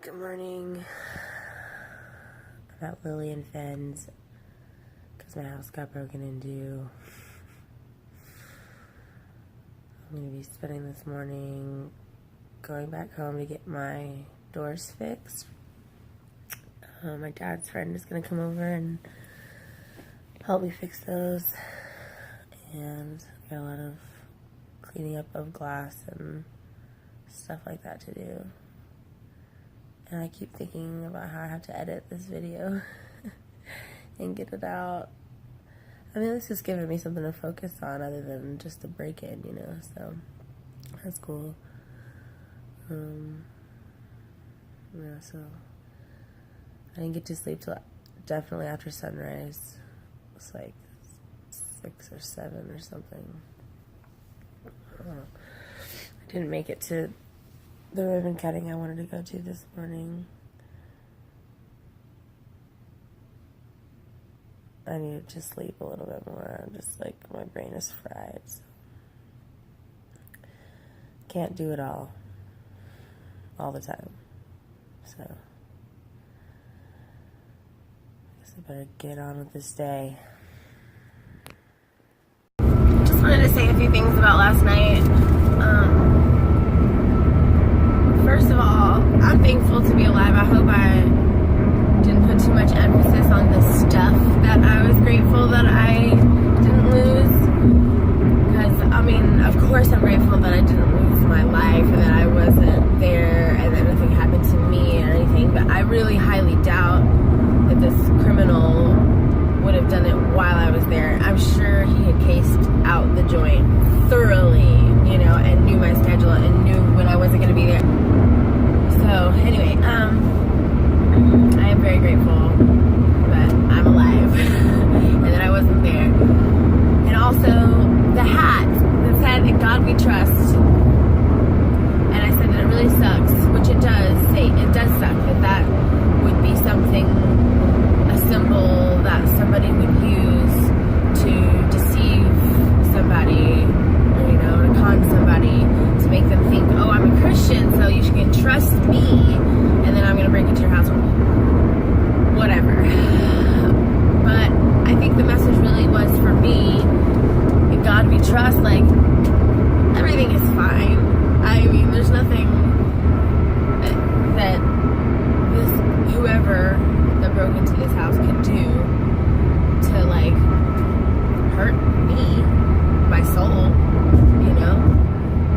Good morning. I'm at Lily and Finn's because my house got broken into. I'm going to be spending this morning going back home to get my doors fixed. My dad's friend is going to come over and help me fix those. And I got a lot of cleaning up of glass and stuff like that to do. And I keep thinking about how I have to edit this video and get it out. I mean, this is giving me something to focus on other than just a break-in, you know, so that's cool. Yeah, so I didn't get to sleep till definitely after sunrise. It's like 6 or 7 or something. I didn't make it to the ribbon cutting I wanted to go to this morning. I needed to sleep a little bit more. I'm just like, my brain is fried. So. Can't do it all the time. So I guess I better get on with this day. Just wanted to say a few things about last night. First of all, I'm thankful to be alive. I hope I didn't put too much emphasis on the stuff that I was grateful that I didn't lose. Because, I mean, of course I'm grateful that I didn't lose my life and that I wasn't there and that nothing happened to me or anything. But I really highly doubt that this criminal would have done it while I was there. I'm sure he had cased out the joint thoroughly, you know, and knew my schedule and knew when I wasn't going to be there. So, anyway, I am very grateful that I'm alive and that I wasn't there. And also, the hat that said, "In God We Trust." And I said that it really sucks, which it does say, it does suck that would be something, a symbol that somebody would use to deceive somebody, or, you know, to con somebody, to make them think, oh, I'm a Christian, so you can trust me, and then I'm going to break into your house. Whatever. But I think the message really was for me, in God we trust, like, everything is fine. I mean, there's nothing that this, whoever that broke into this house could do to, like, hurt me, my soul, you know?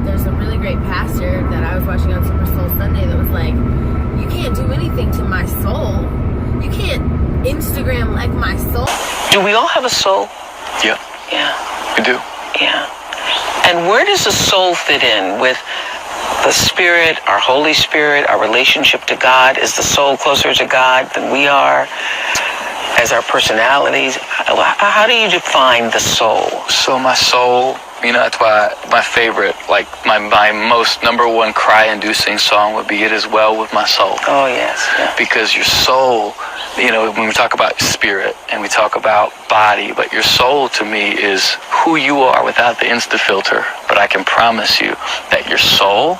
There's a really great pastor that I was watching on Super Soul Sunday that was like, you can't do anything to my soul. You can't Instagram like my soul. Do we all have a soul? Yeah. Yeah. We do. Yeah. And where does the soul fit in with the spirit, our Holy Spirit, our relationship to God? Is the soul closer to God than we are? As our personalities? How do you define the soul? So my soul, you know, that's why my favorite, like my most number one cry-inducing song would be "It Is Well With My Soul." Oh, yes. Yeah. Because your soul, you know, when we talk about spirit and we talk about body, but your soul to me is who you are without the Insta filter. But I can promise you that your soul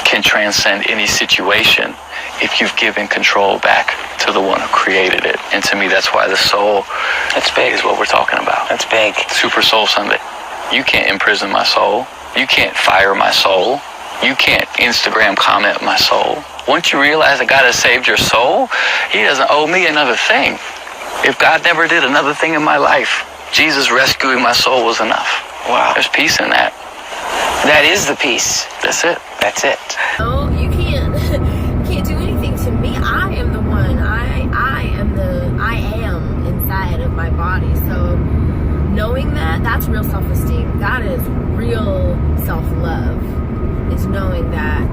can transcend any situation if you've given control back to the one who created it. And to me, that's why the soul That's big. is what we're talking about. That's big. Super Soul Sunday. You can't imprison my soul. You can't fire my soul. You can't Instagram comment my soul. Once you realize that God has saved your soul, he doesn't owe me another thing. If God never did another thing in my life, Jesus rescuing my soul was enough. Wow. There's peace in that. That is the peace. That's it. That's it. Oh, you can't do anything to me. I am the one. I am inside of my body. So knowing that, that's real self-esteem. That is real self-love. Is knowing that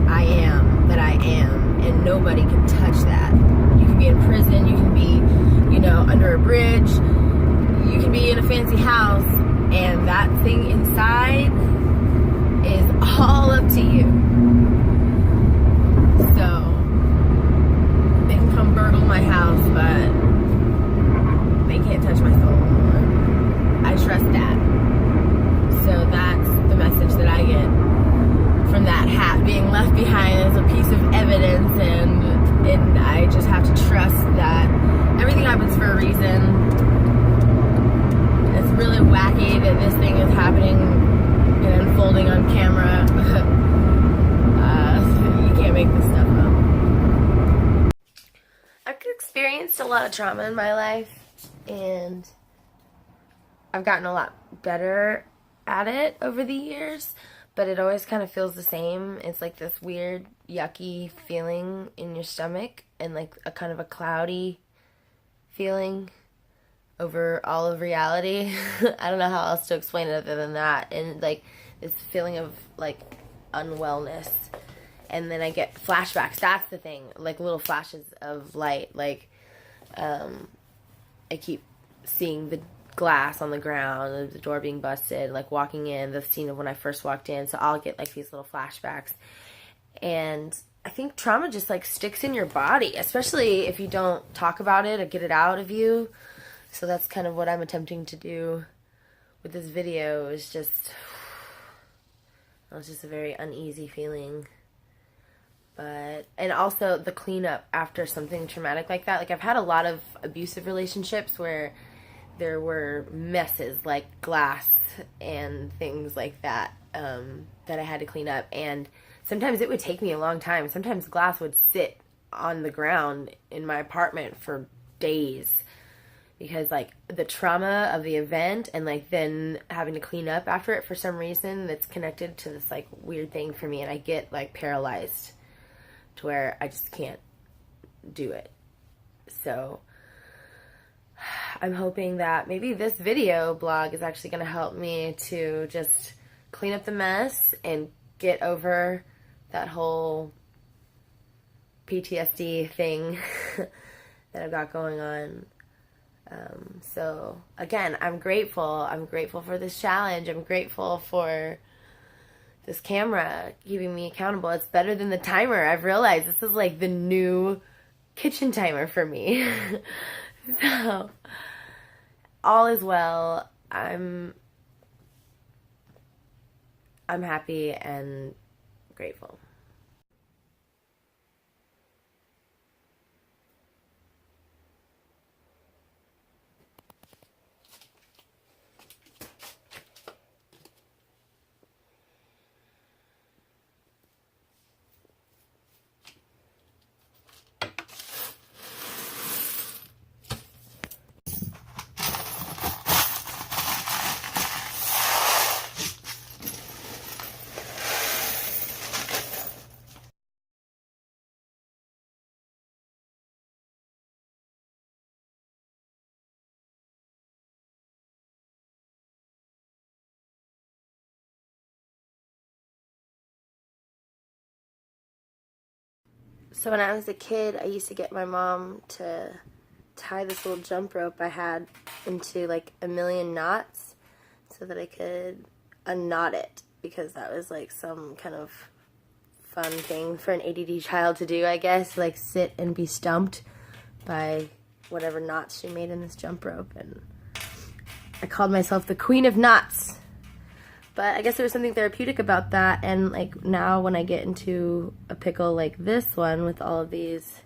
I am, and nobody can touch that. You can be in prison, you can be, you know, under a bridge, you can be in a fancy house, and that thing inside is all up to you. So they can come burgle my house, but they can't touch my soul. I trust that. So that's the message that I get from that hat being left behind as a piece of evidence trust that everything happens for a reason. It's really wacky that this thing is happening and unfolding on camera. You can't make this stuff up. I've experienced a lot of trauma in my life, and I've gotten a lot better at it over the years, but it always kind of feels the same. It's like this weird, yucky feeling in your stomach, and like a kind of a cloudy feeling over all of reality. I don't know how else to explain it other than that. And like this feeling of like unwellness. And then I get flashbacks. That's the thing. Like little flashes of light. Like I keep seeing the glass on the ground, the door being busted, like walking in, the scene of when I first walked in. So I'll get like these little flashbacks. And I think trauma just like sticks in your body, especially if you don't talk about it or get it out of you. So that's kind of what I'm attempting to do with this video, is just, it's just a very uneasy feeling. But, and also the cleanup after something traumatic like that. Like I've had a lot of abusive relationships where there were messes like glass and things like that, that I had to clean up. And sometimes it would take me a long time. Sometimes glass would sit on the ground in my apartment for days, because like the trauma of the event and like then having to clean up after it for some reason that's connected to this like weird thing for me, and I get like paralyzed to where I just can't do it. So I'm hoping that maybe this video blog is actually going to help me to just clean up the mess and get over that whole PTSD thing that I've got going on. So again, I'm grateful. I'm grateful for this challenge. I'm grateful for this camera keeping me accountable. It's better than the timer. I've realized this is like the new kitchen timer for me. So all is well. I'm happy and grateful. So when I was a kid, I used to get my mom to tie this little jump rope I had into like a million knots so that I could unknot it, because that was like some kind of fun thing for an ADD child to do, I guess, like sit and be stumped by whatever knots she made in this jump rope. And I called myself the Queen of Knots. But I guess there was something therapeutic about that, and like now when I get into a pickle like this one with all of these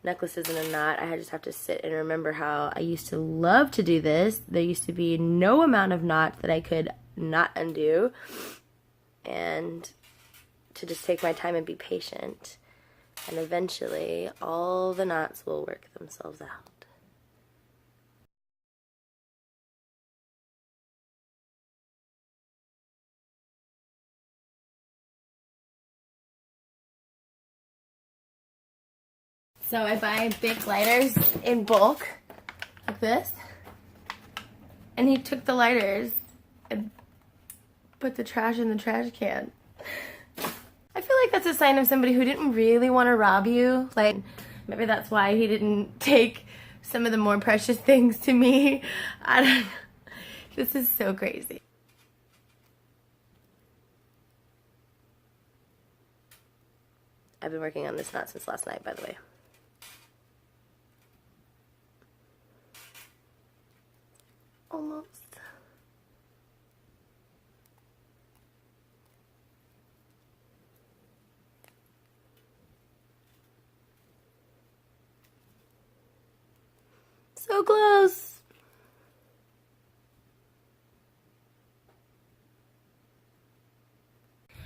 necklaces in a knot, I just have to sit and remember how I used to love to do this. There used to be no amount of knots that I could not undo, and to just take my time and be patient, and eventually all the knots will work themselves out. So I buy big lighters in bulk, like this, and he took the lighters and put the trash in the trash can. I feel like that's a sign of somebody who didn't really want to rob you. Like, maybe that's why he didn't take some of the more precious things to me. I don't know. This is so crazy. I've been working on this knot since last night, by the way. Almost. So close.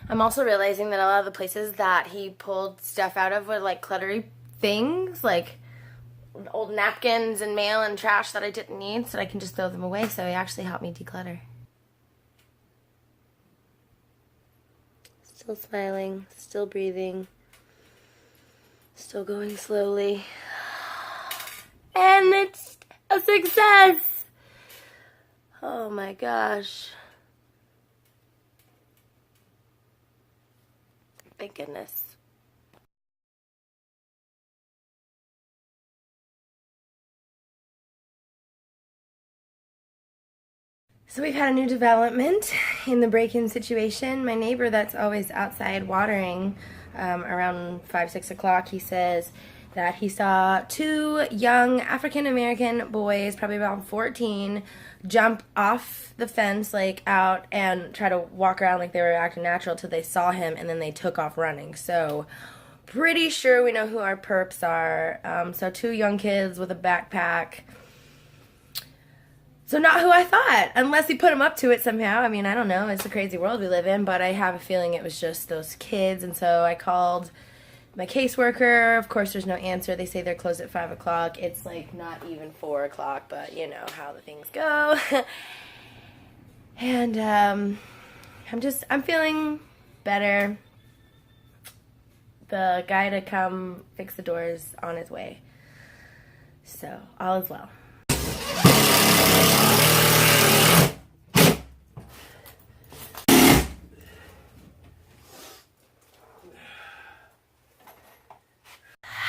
I'm also realizing that a lot of the places that he pulled stuff out of were like cluttery things, like old napkins and mail and trash that I didn't need, so I can just throw them away. So he actually helped me declutter. Still smiling, still breathing, still going slowly. And it's a success! Oh my gosh. Thank goodness. So we've had a new development in the break-in situation. My neighbor that's always outside watering around 5, 6 o'clock, he says that he saw 2 young African-American boys, probably about 14, jump off the fence, like out, and try to walk around like they were acting natural till they saw him, and then they took off running. So pretty sure we know who our perps are. So 2 young kids with a backpack. So not who I thought, unless he put them up to it somehow. I mean, I don't know. It's a crazy world we live in, but I have a feeling it was just those kids. And so I called my caseworker. Of course, there's no answer. They say they're closed at 5 o'clock. It's like not even 4 o'clock, but you know how the things go. And I'm feeling better. The guy to come fix the doors on his way. So all is well.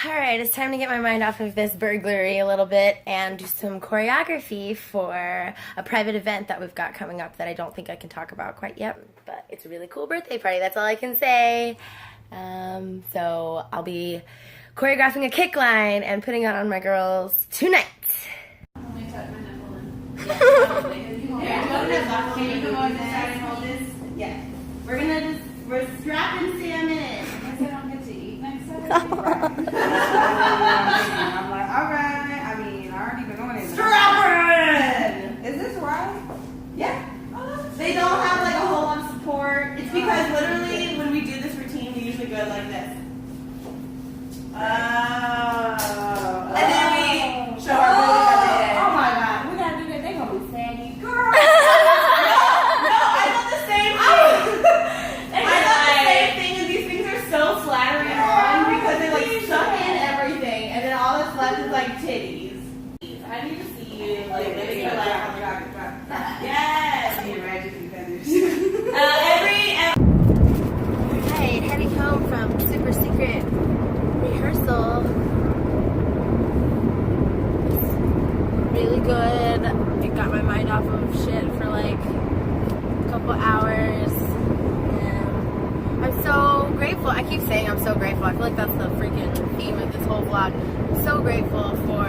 Alright, it's time to get my mind off of this burglary a little bit and do some choreography for a private event that we've got coming up that I don't think I can talk about quite yet, but it's a really cool birthday party, that's all I can say. So I'll be choreographing a kick line and putting it on my girls tonight. Let me tuck my nipple in. Yeah, probably. Can you come over this side and hold this? Yeah. We're strapping Sam in. I guess I don't get to eat next Saturday. I'm like, alright. I mean, I already been on it. Strapping! Is this right? Yeah. They don't have like a whole lot of support. It's because literally when we do this routine, we usually go like this. And then we show our booty at the end. Oh my god, we gotta do that. They gonna be saggy. Girl! No, I thought the same thing. I thought the same thing, and these things are so flattering on because they like suck in everything, and then all that's left is like titties. I need to see you like living your life on the rocket drop. Yes! The magic feathers. Alright, heading home from super secret rehearsal. Really good. It got my mind off of shit for like a couple hours. And I'm so grateful. I keep saying I'm so grateful. I feel like that's the freaking theme of this whole vlog. I'm so grateful for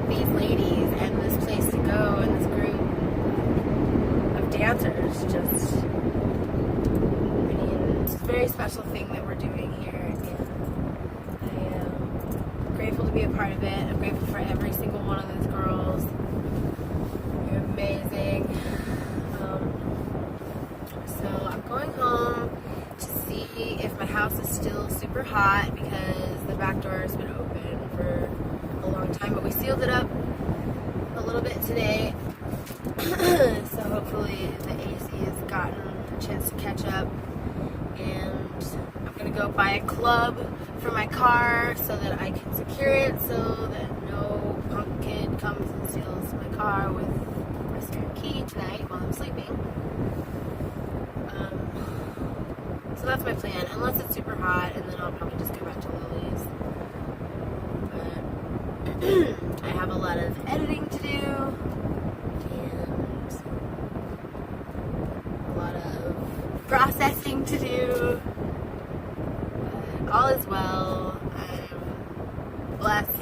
these ladies and this place to go and this group of dancers. Just, I mean, it's a very special thing that we're doing here. And I am grateful to be a part of it. I'm grateful for every single one of those girls. You're amazing. So I'm going home to see if my house is still super hot because the back door has been open for a long time, but we sealed it up a little bit today. So hopefully the AC has gotten a chance to catch up. And I'm gonna go buy a club for my car so that I can secure it so that no punk kid comes and steals my car with my spare key tonight while I'm sleeping. So that's my plan, unless it's super hot, and then I'll probably just go back to Lily's. But I have a lot of editing to do, and a lot of processing to do. But all is well. I'm blessed